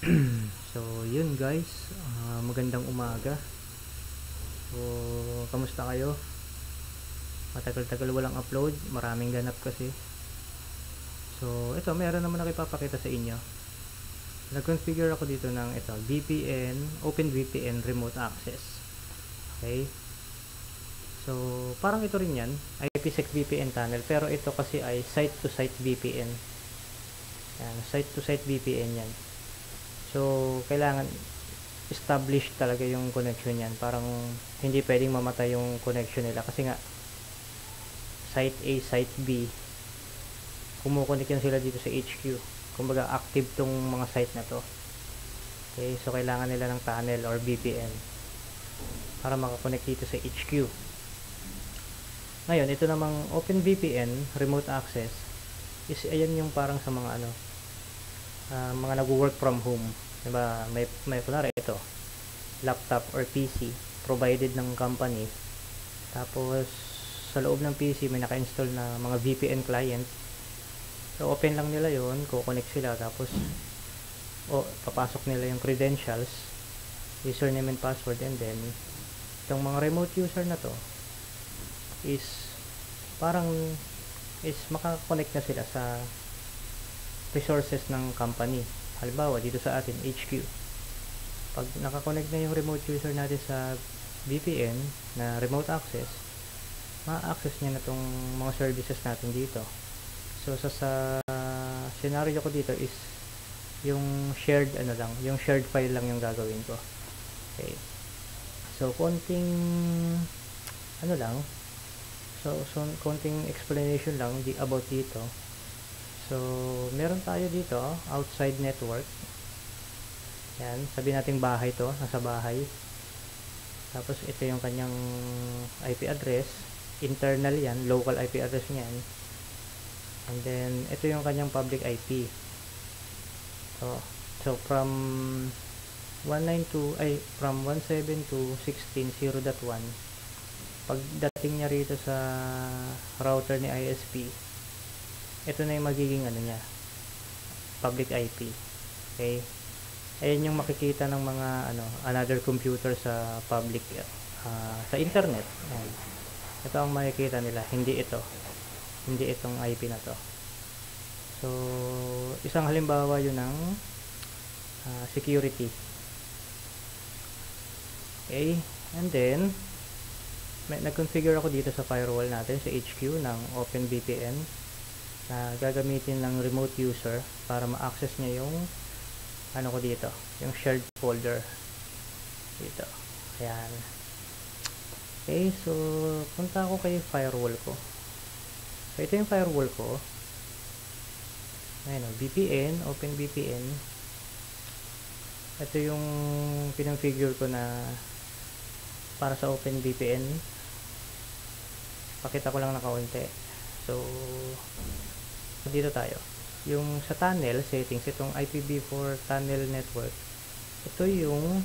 So, yun guys, magandang umaga. So, kamusta kayo? Matagal-tagal walang upload, maraming ganap kasi. So, ito, meron naman ako ipapakita sa inyo. Nag-configure ako dito ng ito, VPN, OpenVPN Remote Access. Okay? So, parang ito rin yan, IPsec VPN tunnel, pero ito kasi ay site-to-site VPN. Yan, site-to-site VPN yan. So, kailangan established talaga yung connection yan. Parang hindi pwedeng mamatay yung connection nila kasi nga site A, site B, kumukonek yan sila dito sa HQ. Kumbaga active tong mga site na to. Okay, so kailangan nila ng tunnel or VPN para makakonect dito sa HQ. Ngayon, ito namang OpenVPN remote access is ayan yung parang sa mga mga nag-work from home. Diba? May kunwari ito, laptop or PC provided ng company. Tapos sa loob ng PC may naka-install na mga VPN client. So open lang nila yon, ko-connect sila, tapos papasok nila yung credentials, username and password, and then itong mga remote user na to is parang makakonect na sila sa resources ng company. Halimbawa dito sa atin HQ, pag nakakonect na yung remote user natin sa VPN na remote access, ma-access niya na tong mga services natin dito. So sa scenario ko dito is yung shared yung shared file lang yung gagawin ko. Okay, so konting konting explanation lang about dito. So meron tayo dito outside network. Yan, sabi nating bahay to, nasa bahay. Tapos ito yung kanyang IP address, internal yan, local IP address niyan. And then ito yung kanyang public IP. So from 172.16.0.1, pagdating niya rito sa router ni ISP, ito na yung magiging niya, public IP. Okay, ayan yung makikita ng mga another computer sa public sa internet. Ayan. Ito ang makikita nila, hindi itong IP na to. So isang halimbawa yun ng security. Okay, and then nag-configure ako dito sa firewall natin sa HQ ng OpenVPN na gagamitin ng remote user para ma-access niya yung ko dito, yung shared folder dito. Ayan. Okay, so punta ako kay firewall ko. So ito yung firewall ko. Ayan, VPN, OpenVPN. Ito yung pinang-figure ko na para sa OpenVPN. Pakita ko lang na kaunti. So dito tayo. Yung sa tunnel settings, itong IPv4 tunnel network, ito yung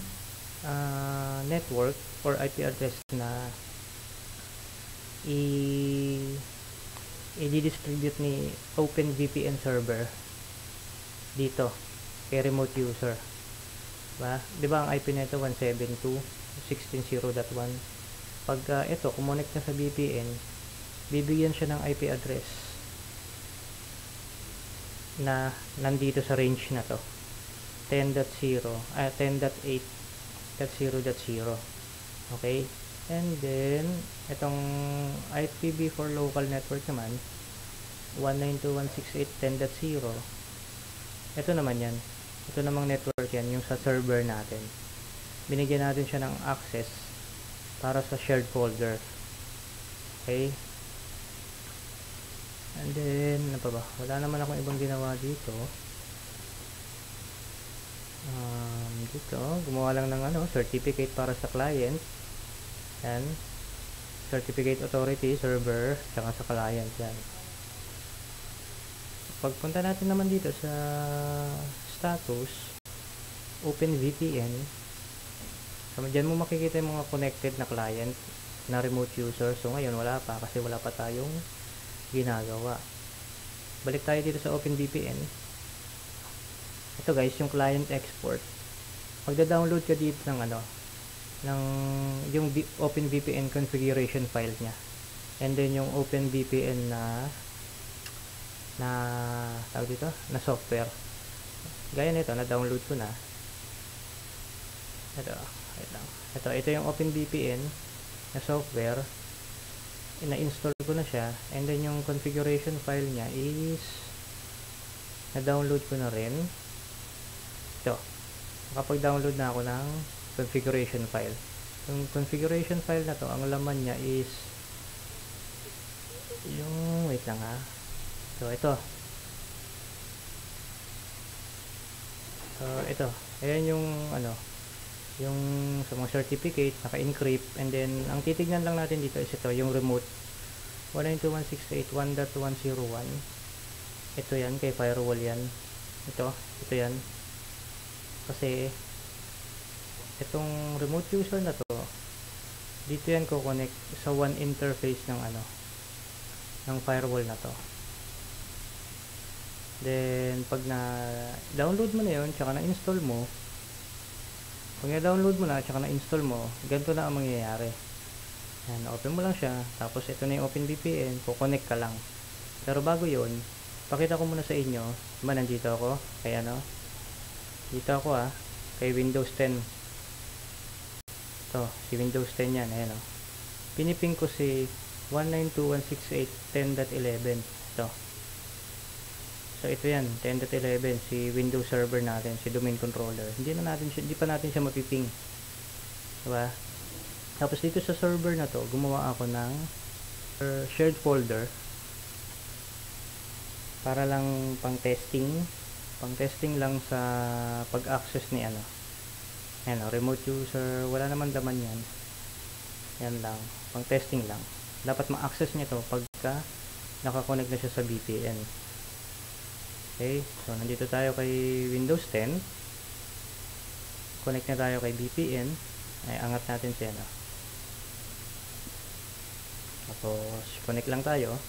network or IP address na i-distribute ni OpenVPN server dito kay remote user. Diba ang IP nito 172.16.0.1. Pag ito kumonect na sa VPN, bibigyan siya ng IP address na nandito sa range na to, 10.0 10.8.0.0. okay, and then itong IPv4 local network naman 192.168.10.0. ito naman yan, ito namang network yan, yung sa server natin. Binigyan natin siya ng access para sa shared folder. Okay, and then wala naman akong ibang ginawa dito. Dito gumawa lang ng certificate para sa client, and certificate authority server saka sa client. Yan, pagpunta natin naman dito sa status OpenVPN, so dyan mo makikita yung mga connected na client na remote user. So ngayon wala pa kasi wala pa tayong ginagawa. Balik tayo dito sa OpenVPN. ito guys, yung client export. Magda-download ka dito ng ng yung OpenVPN configuration file niya. And then yung OpenVPN na tawag dito, na software. Gaya nito, na-download ko na. Ito yung OpenVPN na software. Na-install ko na siya. And then yung configuration file niya is na-download ko na rin. Ito. Nakapag-download na ako ng configuration file. Yung configuration file na to, ang laman niya is yung, wait lang ha. So, ito. So, ito. Ayan yung, yung sa mga certificate, naka-encrypt. And then, ang titignan lang natin dito is ito, yung remote. 192.168.1.101. Ito yan, kay firewall yan. Ito yan. Kasi, itong remote user na to, dito yan ko connect sa one interface ng ng firewall na to. Then pag na-download mo na yun, tsaka na-install mo, pag na-download mo na, tsaka na-install mo, ganito na ang mangyayari. Yan, open mo lang siya, tapos ito na yung OpenVPN, kukonect ka lang. Pero bago yun, pakita ko muna sa inyo, nandito ako, kaya dito ako kay Windows 10. Ito, si Windows 10 yan, ayan piniping ko si 192.168.10.11. Ito. So ito yan, 10.11, si Windows Server natin, si domain controller. Hindi pa natin siya mapiping. Diba? Tapos dito sa server na to, gumawa ako ng shared folder para lang pang testing lang sa pag-access ni remote user, wala naman laman yan. Yan lang, pang testing lang. Dapat ma-access niya to pagka nakakonect na siya sa VPN. Okay, so nandito tayo kay Windows 10. Connect na tayo kay VPN. Ay, angat natin siya Tapos connect lang tayo.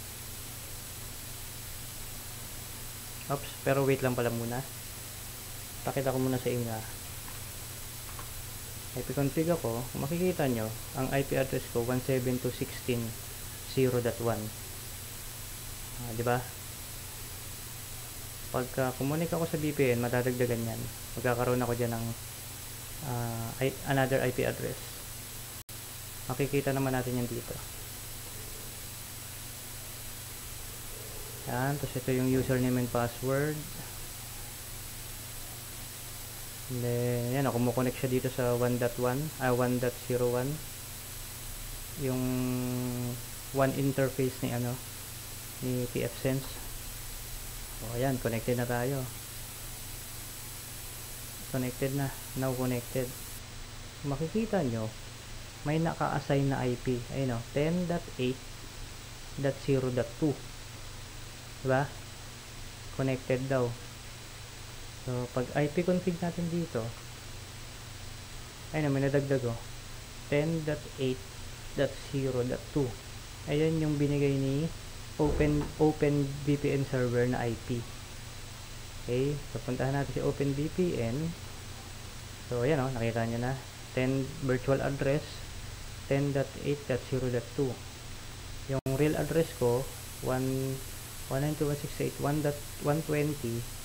Oops, pero wait lang pala muna. Pakita ko muna sa inyo. IP-config ako, makikita nyo, ang IP address ko 172.16.0.1. Diba? Pagka kumunik ako sa VPN, madadagdagan yan. Magkakaroon ako dyan ng another IP address. Makikita naman natin yan dito. Yan, tapos ito yung username and password. And then, yan, kumukonect siya dito sa 1.1, 1.01. Yung one interface ni ni pfSense. So, ayan, connected na tayo. Connected na. Now connected. Makikita nyo, may naka-assign na IP. Ayun 10.8.0.2. Diba? Connected daw. So, pag IP config natin dito, ayun, may nadagdag 10.8.0.2. Ayan yung binigay ni OpenVPN server na IP. Okay, so puntahan natin si OpenVPN. So, ayan nakita nyo na. 10 virtual address, 10.8.0.2. Yung real address ko, 192.168.1.120.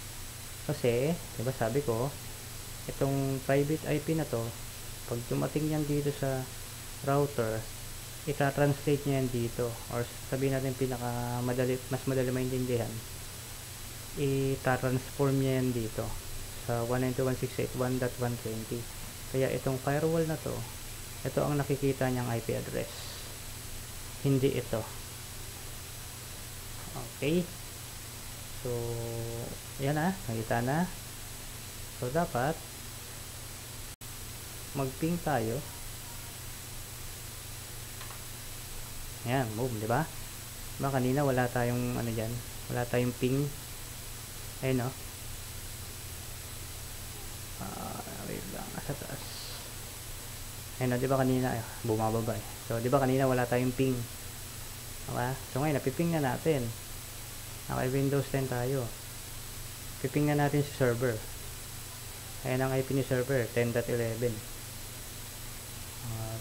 Kasi, diba sabi ko, itong private IP na to, pag dumating yan dito sa router, ita-translate niya yan dito. Or sabihin natin mas madali maintindihan, ita-transform niya yan dito sa 192.168.1.120. Kaya itong firewall na to, ito ang nakikita niyang IP address. Hindi ito. Okay. So, yan nakita na. So, dapat mag-ping tayo. Yan, move, di ba? Diba kanina wala tayong dyan, wala tayong ping. Ayun wait lang, nasa taas. Ayun di ba kanina bumababa So, di ba kanina wala tayong ping. Diba? So, ngayon napiping na natin. Naka Windows 10 tayo. Piping na natin si server. Ayan ang IP ni server 10.11.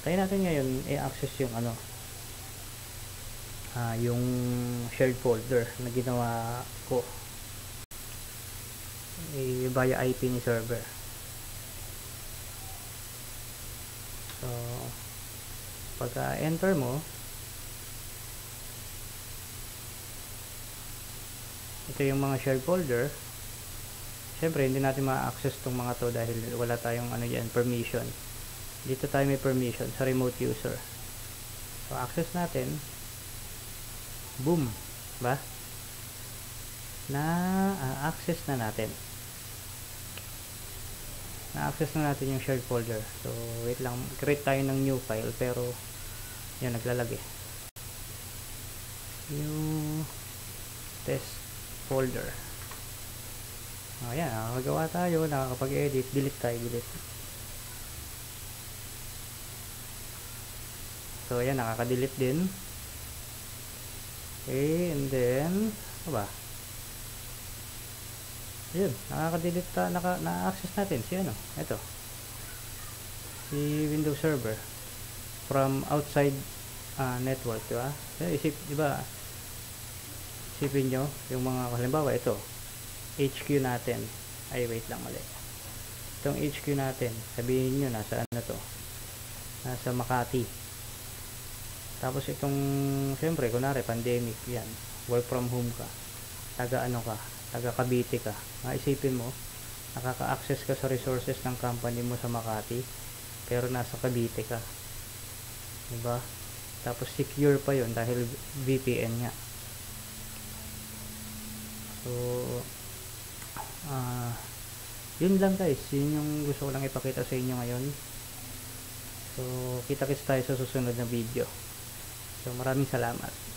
Tayo natin ngayon i-access yung yung shared folder na ginawa ko via IP ni server. So pagka enter mo, ito yung mga shared folder. Syempre hindi natin ma-access tong mga to dahil wala tayong permission. Dito tayo may permission sa remote user. So access natin, boom, ba? Na-access na natin. Na-access na natin yung shared folder. So wait lang, create tayo ng new file, pero yun, naglalagay new test folder. Ayan, nakakagawa tayo, nakakapag-edit, delete tayo, delete. So ayan, nakaka-delete din. Okay, and then ano ba? Yun, nakaka-delete na-access natin si ito, si Windows Server from outside network, diba? Isipin nyo yung mga, halimbawa ito HQ natin, ay wait lang, mali. Itong HQ natin, sabihin nyo nasa nasa Makati. Tapos itong, syempre kunwari pandemic yan, work from home ka, taga Cavite ka, maisipin mo nakaka-access ka sa resources ng company mo sa Makati pero nasa Cavite ka, diba? Tapos secure pa yon dahil VPN nga. So yun lang guys, yun yung gusto ko lang ipakita sa inyo ngayon. So kita-kits tayo sa susunod na video. So maraming salamat.